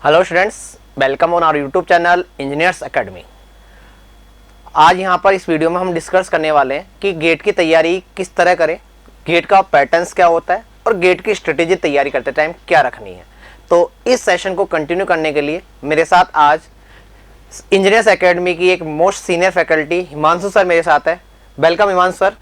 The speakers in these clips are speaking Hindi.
Hello students, welcome on our YouTube channel engineers academy. आज यहाँ पर इस वीडियो में हम डिस्कस करने वाले हैं कि गेट की तैयारी किस तरह करें, गेट का पैटर्न्स क्या होता है और गेट की स्ट्रेटेजी तैयारी करते टाइम क्या रखनी है। तो इस सेशन को कंटिन्यू करने के लिए मेरे साथ आज इंजीनियर्स एकेडमी की एक most senior faculty Himanshu sir मेरे साथ है। Welcome Himanshu sir.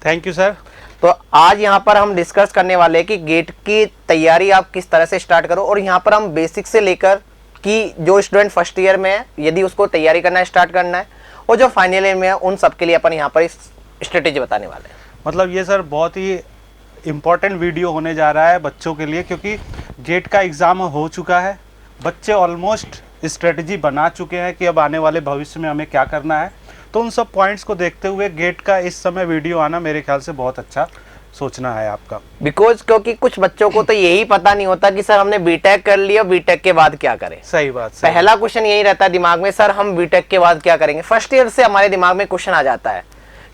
Thank you sir. तो आज यहाँ पर हम डिस्कस करने वाले हैं कि गेट की तैयारी आप किस तरह से स्टार्ट करो, और यहाँ पर हम बेसिक से लेकर कि जो स्टूडेंट फर्स्ट ईयर में है यदि उसको तैयारी करना स्टार्ट करना है, और जो फाइनल ईयर में है उन सब के लिए अपन यहाँ पर इस स्ट्रेटेजी बताने वाले हैं। मतलब ये सर बहुत ही इम्पोर्टेंट वीडियो होने जा रहा है बच्चों के लिए, क्योंकि गेट का एग्ज़ाम हो चुका है। बच्चे ऑलमोस्ट स्ट्रेटेजी बना चुके हैं कि अब आने वाले भविष्य में हमें क्या करना है। तो उन सब पॉइंट्स को देखते हुए गेट का इस समय वीडियो आना मेरे ख्याल से बहुत अच्छा सोचना है आपका। बिकॉज क्योंकि कुछ बच्चों को तो यही पता नहीं होता कि सर हमने बीटेक कर लिया, बीटेक के बाद क्या करें। सही बात। पहला क्वेश्चन यही रहता है दिमाग में, सर हम बीटेक के बाद क्या करेंगे। फर्स्ट ईयर से हमारे दिमाग में क्वेश्चन आ जाता है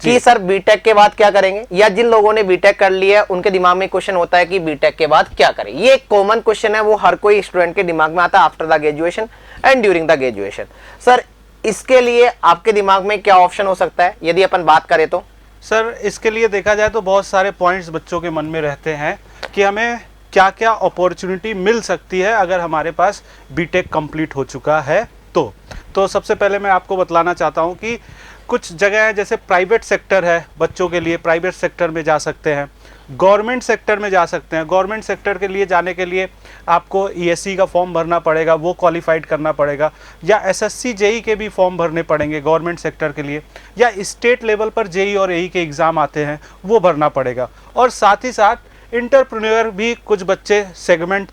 कि सर बीटेक के बाद क्या करेंगे, या जिन लोगों ने बीटेक कर लिया उनके दिमाग में क्वेश्चन होता है कि बीटेक के बाद क्या करें। ये एक कॉमन क्वेश्चन है, वो हर कोई स्टूडेंट के दिमाग में आता है after the graduation and during the graduation. Sir इसके लिए आपके दिमाग में क्या ऑप्शन हो सकता है यदि अपन बात करें तो? सर इसके लिए देखा जाए तो बहुत सारे पॉइंट्स बच्चों के मन में रहते हैं कि हमें क्या क्या अपॉर्चुनिटी मिल सकती है अगर हमारे पास बीटेक कंप्लीट हो चुका है। तो सबसे पहले मैं आपको बतलाना चाहता हूं कि कुछ जगह है जैसे प्राइवेट सेक्टर है, बच्चों के लिए प्राइवेट सेक्टर में जा सकते हैं, गवर्नमेंट सेक्टर में जा सकते हैं। गवर्नमेंट सेक्टर के लिए जाने के लिए आपको ईएससी का फॉर्म भरना पड़ेगा, वो क्वालिफाइड करना पड़ेगा, या एसएससी जेई के भी फॉर्म भरने पड़ेंगे गवर्नमेंट सेक्टर के लिए, या स्टेट लेवल पर जेई और एई के एग्ज़ाम आते हैं वो भरना पड़ेगा। और साथ ही साथ इंटरप्रेन्योर भी कुछ बच्चे सेगमेंट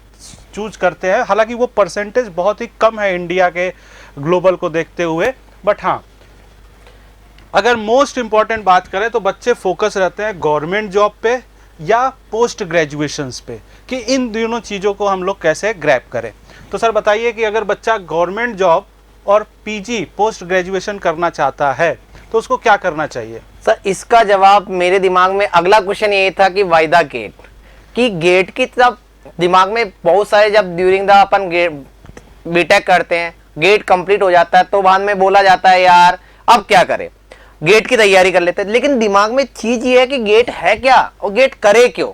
चूज करते हैं। हालांकि वो परसेंटेज बहुत ही कम है इंडिया के ग्लोबल को देखते हुए, बट हाँ अगर मोस्ट इम्पॉर्टेंट बात करें तो बच्चे फोकस रहते हैं गवर्नमेंट जॉब पे या पोस्ट ग्रेजुएशंस पे, कि इन दोनों चीज़ों को हम लोग कैसे ग्रैब करें। तो सर बताइए कि अगर बच्चा गवर्नमेंट जॉब और पीजी पोस्ट ग्रेजुएशन करना चाहता है तो उसको क्या करना चाहिए? सर इसका जवाब मेरे दिमाग में अगला क्वेश्चन ये था कि वाई द गेट, कि गेट की तरफ दिमाग में बहुत सारे, जब ड्यूरिंग द अपन बीटेक करते हैं गेट कंप्लीट हो जाता है तो बाद में बोला जाता है यार अब क्या करें, गेट की तैयारी कर लेते हैं। लेकिन दिमाग में चीज ये है कि गेट है क्या और गेट करे क्यों,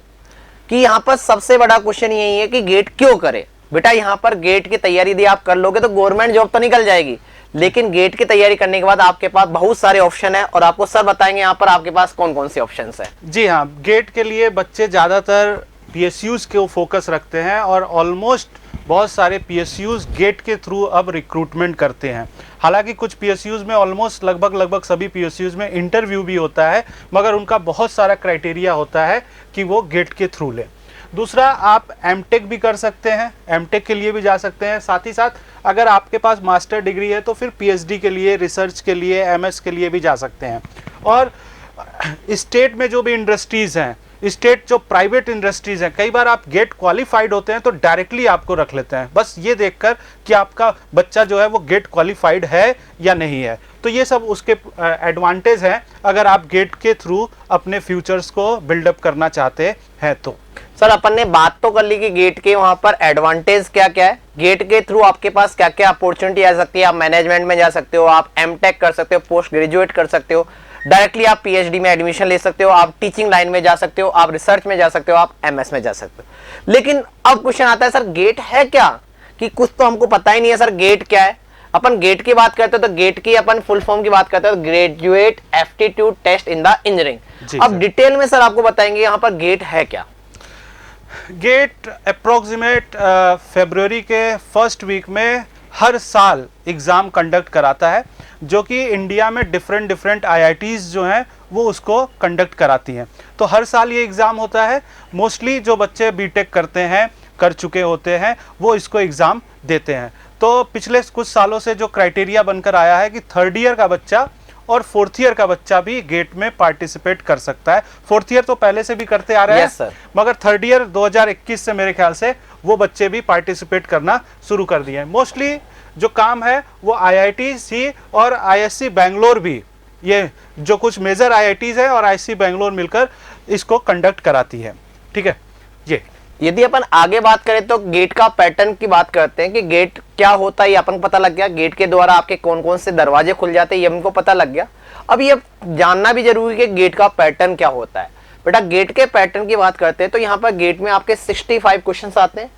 कि यहाँ पर सबसे बड़ा क्वेश्चन यही है कि गेट क्यों करे। बेटा यहाँ पर गेट की तैयारी यदि आप कर लोगे तो गवर्नमेंट जॉब तो निकल जाएगी, लेकिन गेट की तैयारी करने के बाद आपके पास बहुत सारे ऑप्शन है, और आपको सर बताएंगे यहाँ पर आपके पास कौन कौन से ऑप्शन है। जी हाँ, गेट के लिए बच्चे ज़्यादातर पीएसयूज के फोकस रखते हैं, और ऑलमोस्ट बहुत सारे पीएसयूज गेट के थ्रू अब रिक्रूटमेंट करते हैं। हालांकि कुछ पीएसयूज में ऑलमोस्ट लगभग सभी पीएसयूज में इंटरव्यू भी होता है, मगर उनका बहुत सारा क्राइटेरिया होता है कि वो गेट के थ्रू लें। दूसरा, आप एमटेक भी कर सकते हैं, एमटेक के लिए भी जा सकते हैं। साथ ही साथ अगर आपके पास मास्टर डिग्री है तो फिर पीएचडी के लिए, रिसर्च के लिए, एमएस के लिए भी जा सकते हैं। और स्टेट में जो भी इंडस्ट्रीज़ हैं, स्टेट जो प्राइवेट इंडस्ट्रीज हैं, कई बार आप गेट क्वालिफाइड होते हैं तो डायरेक्टली आपको रख लेते हैं, बस ये देखकर कि आपका बच्चा जो है वो गेट क्वालिफाइड है या नहीं है। तो ये सब उसके एडवांटेज हैं अगर आप गेट के थ्रू अपने फ्यूचर्स को बिल्डअप करना चाहते हैं तो। सर अपन ने बात तो कर ली कि गेट के वहां पर एडवांटेज क्या क्या है, गेट के थ्रू आपके पास क्या क्या अपॉर्चुनिटी आ सकती है। आप मैनेजमेंट में जा सकते हो, आप एमटेक कर सकते हो, पोस्ट ग्रेजुएट कर सकते हो, डायरेक्टली आप पीएचडी में एडमिशन ले सकते हो, आप टीचिंग लाइन में जा सकते हो, आप रिसर्च में जा सकते हो, आप एमएस में जा सकते हो। लेकिन अब क्वेश्चन आता है सर गेट है क्या, कि कुछ तो हमको पता ही नहीं है सर गेट क्या है। अपन गेट की बात करते हो तो गेट की अपन फुल फॉर्म की बात करते हो, graduate aptitude test in the engineering. अब डिटेल में सर आपको बताएंगे यहाँ पर गेट है क्या। गेट अप्रोक्सीमेट फरवरी के फर्स्ट वीक में हर साल एग्ज़ाम कंडक्ट कराता है, जो कि इंडिया में डिफरेंट आईआईटीज़ जो हैं वो उसको कंडक्ट कराती हैं। तो हर साल ये एग्ज़ाम होता है। मोस्टली जो बच्चे बीटेक करते हैं, कर चुके होते हैं, वो इसको एग्ज़ाम देते हैं। तो पिछले कुछ सालों से जो क्राइटेरिया बनकर आया है कि थर्ड ईयर का बच्चा और फोर्थ ईयर का बच्चा भी गेट में पार्टिसिपेट कर सकता है। फोर्थ ईयर तो पहले से भी करते आ रहे हैं, मगर थर्ड ईयर 2021 से मेरे ख्याल से वो बच्चे भी पार्टिसिपेट करना शुरू कर दिए हैं। मोस्टली जो काम है वो आईआईटी और आईएससी बेंगलोर भी, ये जो कुछ मेजर आईआईटीज़ है और आईएससी बेंगलोर मिलकर इसको कंडक्ट कराती है। ठीक है ये। यदि अपन आगे बात करें तो गेट का पैटर्न की बात करते हैं कि गेट क्या होता है, ये अपन पता लग गया। गेट के द्वारा आपके कौन कौन से दरवाजे खुल जाते हैं, ये हमको पता लग गया। अब ये जानना भी जरूरी है कि गेट का पैटर्न क्या होता है। बेटा गेट के पैटर्न की बात करते हैं तो यहाँ पर गेट में आपके 65 क्वेश्चन आते हैं,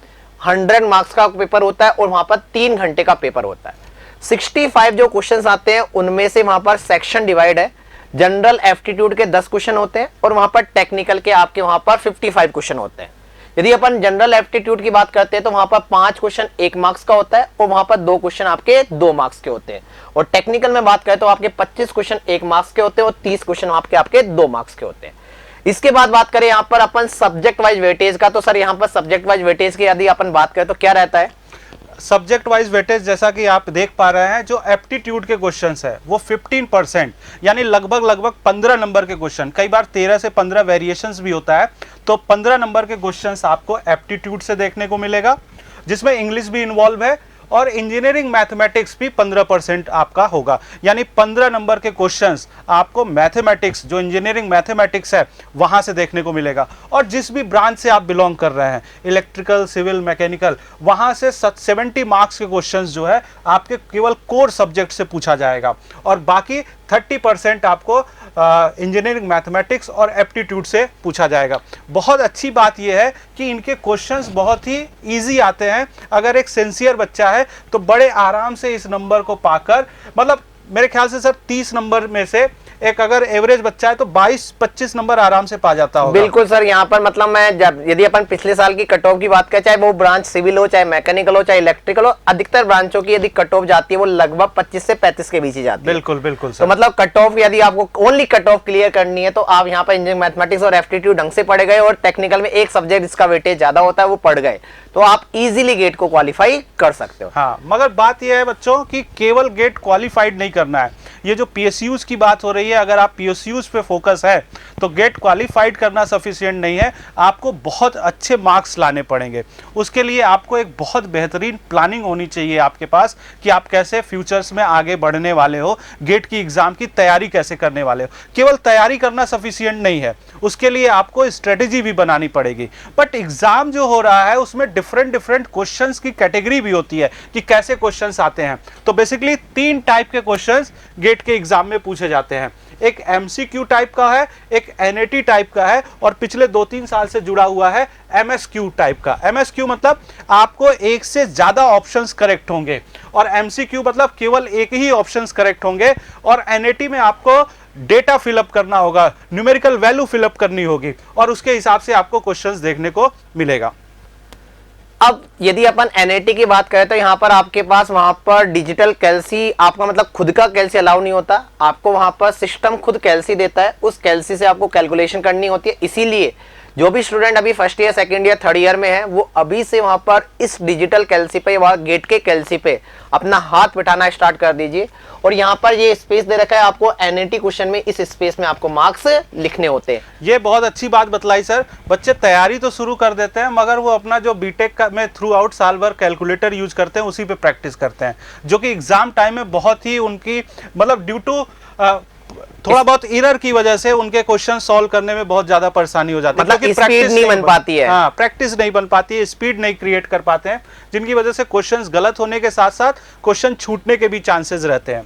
100 मार्क्स का पेपर होता है और वहां पर 3 घंटे का पेपर होता है। 65 जो क्वेश्चन आते हैं उनमें से वहां पर सेक्शन डिवाइड है। जनरल एप्टीट्यूड के 10 क्वेश्चन होते हैं और वहां पर टेक्निकल के आपके वहां पर 55 क्वेश्चन होते हैं। यदि अपन जनरल एप्टीट्यूड की बात करते हैं तो वहां पर 5 क्वेश्चन 1 मार्क्स का होता है और वहां पर 2 क्वेश्चन आपके 2 मार्क्स के होते हैं। और टेक्निकल में बात करें तो आपके 25 क्वेश्चन 1 मार्क्स के होते हैं और 30 क्वेश्चन आपके 2 मार्क्स के होते हैं। इसके बाद बात करें यहाँ पर अपन सब्जेक्ट वाइज वेटेज का, तो सर यहाँ पर सब्जेक्ट वाइज वेटेज की यदि अपन बात करें तो क्या रहता है? सब्जेक्ट वाइज वेटेज जैसा कि आप देख पा रहे हैं, जो एप्टीट्यूड के क्वेश्चंस है वो 15%, यानी लगभग 15 नंबर के क्वेश्चन, कई बार 13 से 15 वेरिएशंस भी होता है, तो 15 नंबर के क्वेश्चंस आपको एप्टीट्यूड से देखने को मिलेगा, जिसमें इंग्लिश भी इन्वॉल्व है और इंजीनियरिंग मैथमेटिक्स भी 15% आपका होगा। यानी 15 नंबर के क्वेश्चंस आपको मैथमेटिक्स, जो इंजीनियरिंग मैथमेटिक्स है वहां से देखने को मिलेगा। और जिस भी ब्रांच से आप बिलोंग कर रहे हैं, इलेक्ट्रिकल, सिविल, मैकेनिकल, वहां से 70 मार्क्स के क्वेश्चंस जो है आपके केवल कोर सब्जेक्ट से पूछा जाएगा और बाकी 30% आपको इंजीनियरिंग मैथमेटिक्स और एप्टीट्यूड से पूछा जाएगा। बहुत अच्छी बात यह है कि इनके क्वेश्चंस बहुत ही इजी आते हैं। अगर एक सिंसियर बच्चा है तो बड़े आराम से इस नंबर को पाकर, मतलब मेरे ख्याल से सर 30 नंबर में से एक अगर एवरेज बच्चा है तो 22-25 नंबर आराम से पा जाता होगा। बिल्कुल सर, यहाँ पर मतलब मैं जब यदि अपन पिछले साल की कट ऑफ की बात करें, चाहे वो ब्रांच सिविल हो, चाहे मैकेनिकल हो, चाहे इलेक्ट्रिकल हो, अधिकतर ब्रांचों की यदि कट ऑफ जाती है वो लगभग 25 से 35 के बीच ही जाती है। बिल्कुल बिल्कुल तो मतलब कट ऑफ यदि आपको ओनली कट ऑफ क्लियर करनी है तो आप यहाँ पर इंजीनियरिंग मैथमेटिक्स और एप्टीट्यूड ढंग से पढ़ गए और टेक्निकल में एक सब्जेक्ट जिसका वेटेज ज्यादा होता है वो पढ़ गए, तो आप इजीली गेट को क्वालिफाई कर सकते हो। हाँ, मगर बात यह है बच्चों कि केवल गेट क्वालिफाइड नहीं करना है। ये जो पीएसयूज की बात हो रही है, अगर आप पीएसयूज पे फोकस है तो गेट क्वालिफाइड करना सफिशिएंट नहीं है, आपको बहुत अच्छे मार्क्स लाने पड़ेंगे। उसके लिए आपको एक बहुत बेहतरीन प्लानिंग होनी चाहिए आपके पास कि आप कैसे फ्यूचर्स में आगे बढ़ने वाले हो, गेट की एग्जाम की तैयारी कैसे करने वाले हो। केवल तैयारी करना सफिशिएंट नहीं है, उसके लिए आपको स्ट्रेटेजी भी बनानी पड़ेगी। बट एग्जाम जो हो रहा है उसमें डिफरेंट क्वेश्चंस की कैटेगरी भी होती है कि कैसे क्वेश्चंस आते हैं। तो बेसिकली 3 टाइप के क्वेश्चंस गेट के एग्जाम में पूछे जाते हैं। एक एमसीक्यू टाइप का है, एक एनएटी टाइप का है और पिछले 2-3 साल से जुड़ा हुआ है एमएसक्यू टाइप का। एमएसक्यू मतलब आपको एक से ज्यादा ऑप्शंस करेक्ट होंगे और एमसीक्यू मतलब केवल एक ही ऑप्शंस करेक्ट होंगे। और एनएटी में आपको डेटा फिलअप करना होगा, न्यूमेरिकल वैल्यू फिलअप करनी होगी और उसके हिसाब से आपको क्वेश्चंस देखने को मिलेगा। अब यदि अपन एनएटी की बात करें तो यहाँ पर आपके पास वहां पर डिजिटल कैलसी, आपका मतलब खुद का कैलसी अलाउ नहीं होता, आपको वहां पर सिस्टम खुद कैलसी देता है, उस कैलसी से आपको कैलकुलेशन करनी होती है। इसीलिए जो भी स्टूडेंट अभी first year, second year, third year में है वो अभी से वहां पर इस डिजिटल कैलसी पे, वहां गेट के कैलसी पे अपना हाथ बिठाना स्टार्ट कर दीजिए। और यहाँ पर ये स्पेस दे रखा है आपको, एनएटी क्वेश्चन में इस स्पेस में आपको मार्क्स लिखने होते हैं। ये बहुत अच्छी बात बतलाई सर। बच्चे तैयारी तो शुरू कर देते हैं मगर वो अपना जो बीटेक में थ्रू आउट साल भर कैलकुलेटर यूज करते हैं उसी पे प्रैक्टिस करते हैं, जो कि एग्जाम टाइम में बहुत ही उनकी मतलब ड्यू टू थोड़ा बहुत एरर की वजह से उनके क्वेश्चन सॉल्व करने में बहुत ज्यादा परेशानी हो जाती है, मतलब स्पीड नहीं बन पाती है। हाँ, प्रैक्टिस नहीं बन पाती है, स्पीड नहीं क्रिएट कर पाते हैं, जिनकी वजह से क्वेश्चंस गलत होने के साथ साथ क्वेश्चन छूटने के भी चांसेस रहते हैं।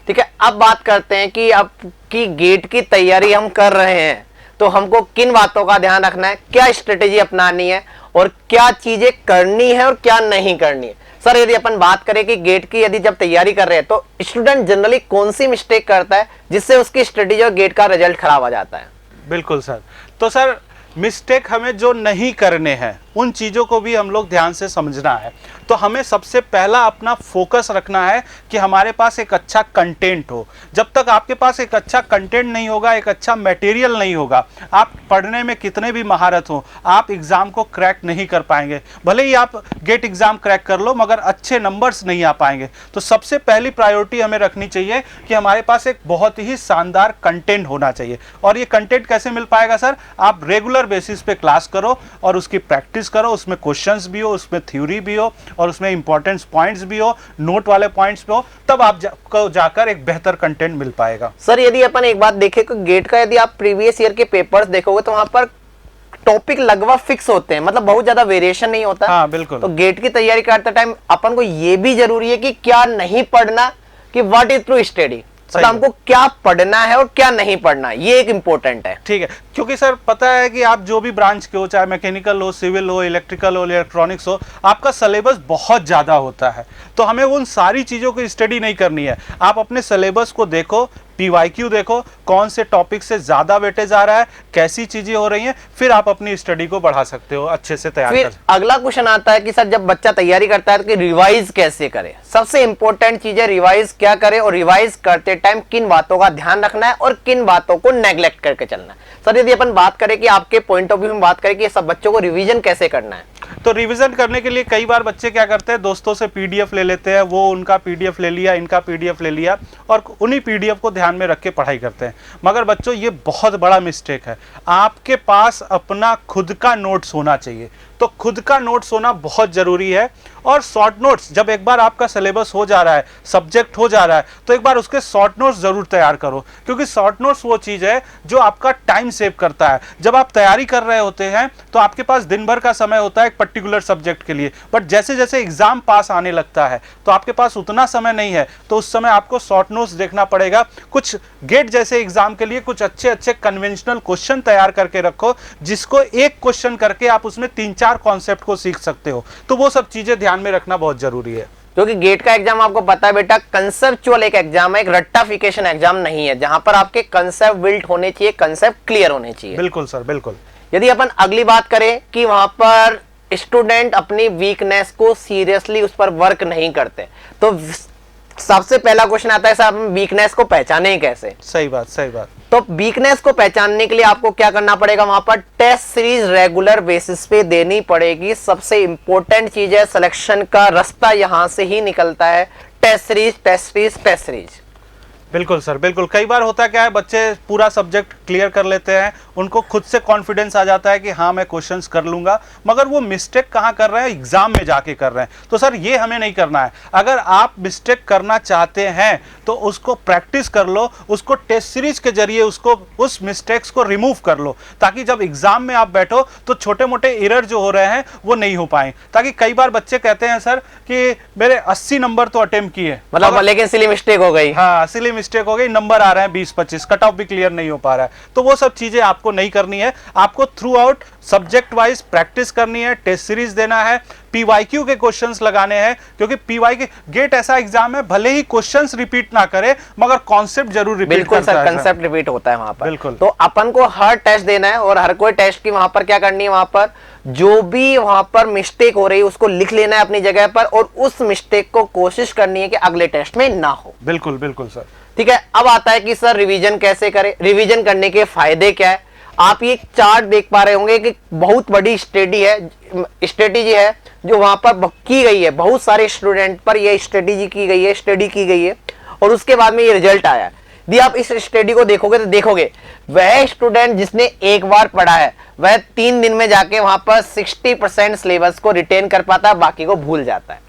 ठीक है, अब बात करते हैं कि अब की गेट की तैयारी हम कर रहे हैं तो हमको किन बातों का ध्यान रखना है, क्या स्ट्रेटेजी अपनानी है और क्या चीजें करनी है और क्या नहीं करनी है। सर यदि अपन बात करें कि गेट की यदि जब तैयारी कर रहे हैं तो स्टूडेंट जनरली कौन सी मिस्टेक करता है जिससे उसकी स्ट्रेटेजी और गेट का रिजल्ट खराब हो जाता है? बिल्कुल सर, तो सर मिस्टेक हमें जो नहीं करने हैं उन चीज़ों को भी हम लोग ध्यान से समझना है। तो हमें सबसे पहला अपना फोकस रखना है कि हमारे पास एक अच्छा कंटेंट हो। जब तक आपके पास एक अच्छा कंटेंट नहीं होगा, एक अच्छा मटेरियल नहीं होगा, आप पढ़ने में कितने भी महारत हो, आप एग्ज़ाम को क्रैक नहीं कर पाएंगे। भले ही आप गेट एग्ज़ाम क्रैक कर लो मगर अच्छे नंबर्स नहीं आ पाएंगे। तो सबसे पहली प्रायोरिटी हमें रखनी चाहिए कि हमारे पास एक बहुत ही शानदार कंटेंट होना चाहिए। और ये कंटेंट कैसे मिल पाएगा सर? आप रेगुलर बेसिस पे क्लास करो और उसकी प्रैक्टिस करो, उसमें क्वेश्चंस भी हो, उसमें थ्योरी भी हो और उसमें इंपॉर्टेंट पॉइंट्स भी हो, नोट वाले पॉइंट्स भी हो, तब आप जाकर एक बेहतर कंटेंट मिल पाएगा। सर यदि अपन एक बात देखें कि गेट का यदि आप प्रीवियस ईयर के पेपर्स देखोगे तो वहां पर टॉपिक लगभग फिक्स होते हैं, मतलब बहुत ज्यादा वेरिएशन नहीं होता। हाँ बिल्कुल। तो गेट की तैयारी करते टाइम अपन को ये भी जरूरी है कि क्या नहीं पढ़ना, कि व्हाट इज ट्रू स्टडी, मतलब हमको क्या पढ़ना है और क्या नहीं पढ़ना, ये एक इंपॉर्टेंट है। ठीक है, क्योंकि सर पता है कि आप जो भी ब्रांच के हो, चाहे मैकेनिकल हो, सिविल हो, इलेक्ट्रिकल हो, इलेक्ट्रॉनिक्स हो, आपका सिलेबस बहुत ज़्यादा होता है। तो हमें उन सारी चीज़ों की स्टडी नहीं करनी है। आप अपने सिलेबस को देखो, PYQ देखो, कौन से टॉपिक से ज़्यादा वेटेज आ रहा है, कैसी चीज़ें हो रही हैं, फिर आप अपनी स्टडी को बढ़ा सकते हो, अच्छे से तैयार फिर कर। अगला क्वेश्चन आता है कि सर जब बच्चा तैयारी करता है तो कि रिवाइज कैसे करे। सबसे इंपॉर्टेंट चीज है रिवाइज क्या करे, और रिवाइज करते टाइम किन बातों का ध्यान रखना है और किन बातों को नेग्लेक्ट करके चलना है। सर यदि अपन बात करें कि आपके पॉइंट ऑफ व्यू में बात करें कि सब बच्चों को रिवीजन कैसे करना है, तो रिवीजन करने के लिए कई बार बच्चे क्या करते हैं, दोस्तों से PDF ले लेते हैं, वो उनका PDF ले लिया, इनका PDF ले लिया, और उन्हीं PDF को ध्यान में रख के पढ़ाई करते हैं। मगर बच्चों ये बहुत बड़ा मिस्टेक है। आपके पास अपना खुद का नोट्स होना चाहिए। तो खुद का नोट्स होना बहुत ज़रूरी है। और शॉर्ट नोट्स, जब एक बार आपका सिलेबस हो जा रहा है, सब्जेक्ट हो जा रहा है, तो एक बार उसके शॉर्ट नोट्स ज़रूर तैयार करो, क्योंकि शॉर्ट नोट्स वो चीज़ है जो आपका टाइम सेव करता है। जब आप तैयारी कर रहे होते हैं तो आपके पास दिन भर का समय होता है एक पर्टिकुलर सब्जेक्ट के लिए, बट जैसे जैसे एग्जाम पास आने लगता है तो आपके पास उतना समय नहीं है, तो उस समय आपको शॉर्ट नोट्स देखना पड़ेगा। कुछ गेट जैसे एग्जाम के लिए कुछ अच्छे अच्छे कन्वेंशनल क्वेश्चन तैयार करके रखो, जिसको एक क्वेश्चन करके आप उसमें 3-4 कॉन्सेप्ट को सीख सकते हो। तो वो सब चीजें ध्यान में रखना बहुत जरूरी है, क्योंकि गेट का एग्जाम आपको पता है बेटा कंसेप्चुअल एक एग्जाम है, एक रट्टाफिकेशन एग्जाम नहीं है, जहां पर आपके कंसेप्ट बिल्ट होने चाहिए, कंसेप्ट क्लियर होने चाहिए। बिल्कुल सर, बिल्कुल। यदि अपन अगली बात करें कि वहां पर स्टूडेंट अपनी वीकनेस को सीरियसली उस पर वर्क नहीं करते, तो सबसे पहला क्वेश्चन आता है साहब वीकनेस को पहचाने कैसे। सही बात, सही बात। तो वीकनेस को पहचानने के लिए आपको क्या करना पड़ेगा, वहां पर टेस्ट सीरीज रेगुलर बेसिस पे देनी पड़ेगी। सबसे इंपॉर्टेंट चीज है, सिलेक्शन का रास्ता यहां से ही निकलता है, test series test series test series. बिल्कुल सर, बिल्कुल। कई बार होता क्या है, बच्चे पूरा सब्जेक्ट क्लियर कर लेते हैं, उनको खुद से कॉन्फिडेंस आ जाता है कि हाँ मैं क्वेश्चंस कर लूंगा, मगर वो मिस्टेक कहाँ कर रहे हैं, एग्जाम में जाके कर रहे हैं। तो सर ये हमें नहीं करना है। अगर आप मिस्टेक करना चाहते हैं तो उसको प्रैक्टिस कर लो, उसको टेस्ट सीरीज के जरिए उसको उस मिस्टेक्स को रिमूव कर लो, ताकि जब एग्जाम में आप बैठो तो छोटे मोटे एरर जो हो रहे हैं वो नहीं हो पाए। ताकि कई बार बच्चे कहते हैं सर कि मेरे 80 नंबर तो अटेम्प्ट किए, मतलब लेकिन सिली मिस्टेक हो गई। हाँ, सिली मिस्टेक हो गई, नंबर आ रहे हैं 20-25, कट ऑफ भी क्लियर नहीं हो पा रहा है। तो वो सब चीजें आपको नहीं करनी है। आपको through out subject wise practice करनी है, टेस्ट सीरीज देना है, PYQ के क्वेश्चंस लगाने हैं, क्योंकि PYQ गेट ऐसा एग्जाम है, भले ही क्वेश्चंस रिपीट ना करे मगर कॉन्सेप्ट जरूर रिपीट बिल्कुल करता सर, है। कंसेप्ट रिपीट होता है वहां पर। बिल्कुल। तो अपन को हर टेस्ट देना है और हर कोई टेस्ट की वहां पर क्या करनी है, वहां पर जो भी वहां पर मिस्टेक हो रही है उसको लिख लेना है अपनी जगह पर, और उस मिस्टेक को कोशिश करनी है कि अगले टेस्ट में ना हो। बिल्कुल बिल्कुल सर। ठीक है, अब आता है कि सर रिवीजन कैसे करें, रिवीजन करने के फायदे क्या है। आप ये चार्ट देख पा रहे होंगे कि बहुत बड़ी स्ट्रेटेजी है जो वहां पर की गई है, बहुत सारे स्टूडेंट पर ये स्ट्रेटेजी की गई है, स्टडी की गई है, और उसके बाद में ये रिजल्ट आया है। यदि आप इस स्टडी को देखोगे तो देखोगे वह स्टूडेंट जिसने एक बार पढ़ा है वह 3 दिन में जाके वहां पर 60% सिलेबस को रिटेन कर पाता है, बाकी को भूल जाता है।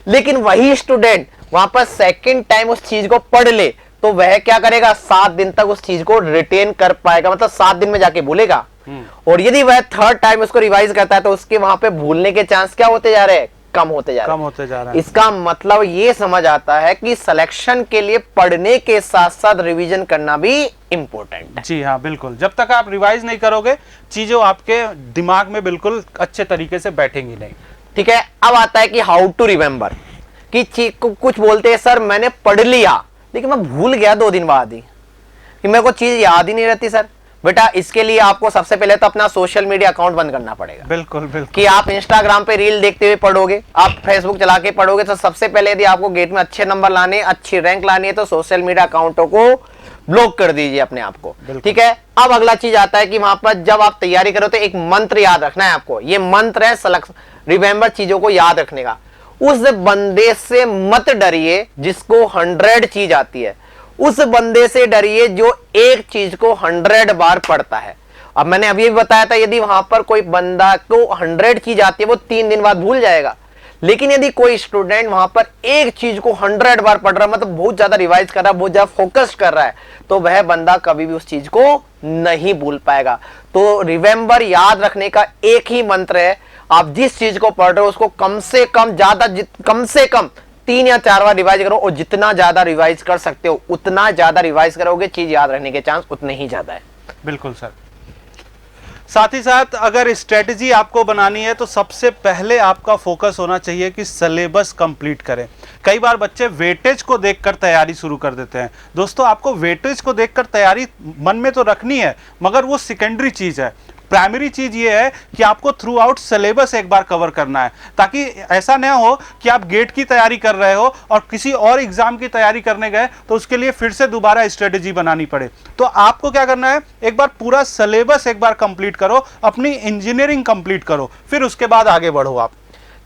लेकिन वही स्टूडेंट वहां पर सेकंड टाइम उस चीज को पढ़ ले तो वह क्या करेगा, 7 दिन तक उस चीज को रिटेन कर पाएगा, मतलब 7 दिन में जाके भूलेगा। और यदि वह थर्ड टाइम उसको रिवाइज करता है तो उसके वहां पे भूलने के चांस क्या होते जा रहे हैं, कम होते जा रहे हैं। इसका मतलब ये समझ आता है कि सिलेक्शन के लिए पढ़ने के साथ साथ रिवीजन करना भी इंपॉर्टेंट है। जी हाँ, बिल्कुल। जब तक आप रिवाइज नहीं करोगे चीजें आपके दिमाग में बिल्कुल अच्छे तरीके से बैठेंगी नहीं। ठीक है, अब आता है कि हाउ टू रिमेम्बर, कि कुछ बोलते हैं सर मैंने पढ़ लिया लेकिन मैं भूल गया 2 दिन बाद ही, कि मेरे को चीज याद ही नहीं रहती। सर बेटा इसके लिए आपको सबसे पहले तो अपना सोशल मीडिया अकाउंट बंद करना पड़ेगा। बिल्कुल बिल्कुल। कि आप इंस्टाग्राम पे रील देखते हुए पढ़ोगे, आप फेसबुक चला के पढ़ोगे, तो सबसे पहले यदि आपको गेट में अच्छे नंबर लाने, अच्छी रैंक लानी है तो सोशल मीडिया अकाउंटों को ब्लॉक कर दीजिए अपने आप को। ठीक है, अब अगला चीज आता है कि वहां पर जब आप तैयारी करो तो एक मंत्र याद रखना है आपको। ये मंत्र है रिमेंबर, चीजों को याद रखने का। उस बंदे से मत डरिए जिसको 100 चीज आती है, उस बंदे से डरिए जो एक चीज को 100 बार पढ़ता है। अब मैंने अभी भी बताया था यदि वहां पर कोई बंदा को 100 चीज आती है वो 3 दिन बाद भूल जाएगा, लेकिन यदि कोई स्टूडेंट वहां पर एक चीज को 100 बार पढ़ रहा है, मतलब बहुत ज्यादा रिवाइज कर रहा है, बहुत ज्यादा फोकस कर रहा है, तो वह बंदा कभी भी उस चीज को नहीं भूल पाएगा। तो रिमेंबर, याद रखने का एक ही मंत्र है, आप जिस चीज को पढ़ रहे हो उसको कम से कम कम से कम 3 या 4 बार रिवाइज करो, और जितना ज्यादा रिवाइज कर सकते हो उतना ज्यादा रिवाइज करोगे, चीज याद रहने के चांस उतने ही ज्यादा है। बिल्कुल सर। साथ ही साथ अगर स्ट्रेटजी आपको बनानी है तो सबसे पहले आपका फोकस होना चाहिए कि सिलेबस कंप्लीट करें। कई बार बच्चे वेटेज को देखकर तैयारी शुरू कर देते हैं। दोस्तों, आपको वेटेज को देखकर तैयारी मन में तो रखनी है, मगर वो सेकेंडरी चीज है। प्राइमरी चीज ये है कि आपको थ्रू आउट सिलेबस एक बार कवर करना है, ताकि ऐसा न हो कि आप गेट की तैयारी कर रहे हो और किसी और एग्जाम की तैयारी करने गए तो उसके लिए फिर से दोबारा स्ट्रेटेजी बनानी पड़े। तो आपको क्या करना है, एक बार पूरा सिलेबस एक बार कंप्लीट करो, अपनी इंजीनियरिंग कंप्लीट करो, फिर उसके बाद आगे बढ़ो आप।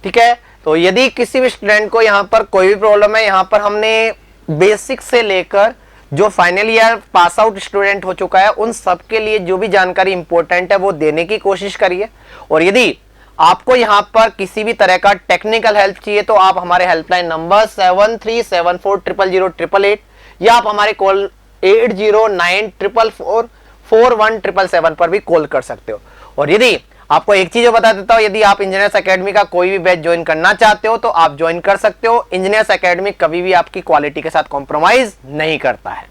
ठीक है। तो यदि किसी भी स्टूडेंट को यहाँ पर कोई भी प्रॉब्लम है, यहाँ पर हमने बेसिक से लेकर जो final year pass out student हो चुका है उन सब के लिए जो भी जानकारी इंपॉर्टेंट है वो देने की कोशिश करिए। और यदि आपको यहाँ पर किसी भी तरह का टेक्निकल हेल्प चाहिए तो आप हमारे हेल्पलाइन नंबर 7374000888 या आप हमारे कॉल 8094444177 पर भी कॉल कर सकते हो। और यदि आपको एक चीज बता देता हूं, यदि आप इंजीनियर्स एकेडमी का कोई भी बैच ज्वाइन करना चाहते हो तो आप ज्वाइन कर सकते हो। इंजीनियर्स एकेडमी कभी भी आपकी क्वालिटी के साथ कॉम्प्रोमाइज नहीं करता है।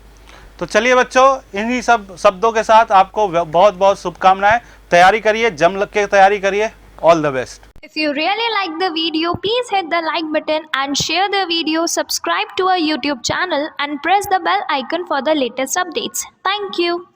तो चलिए बच्चों, इन्हीं सब शब्दों के साथ आपको बहुत बहुत शुभकामनाएं। तैयारी करिए, जम लग के तैयारी करिए। All the best. If you really like the video, please hit the like button and share the video, subscribe to our YouTube channel and press the bell icon for the latest updates. Thank you.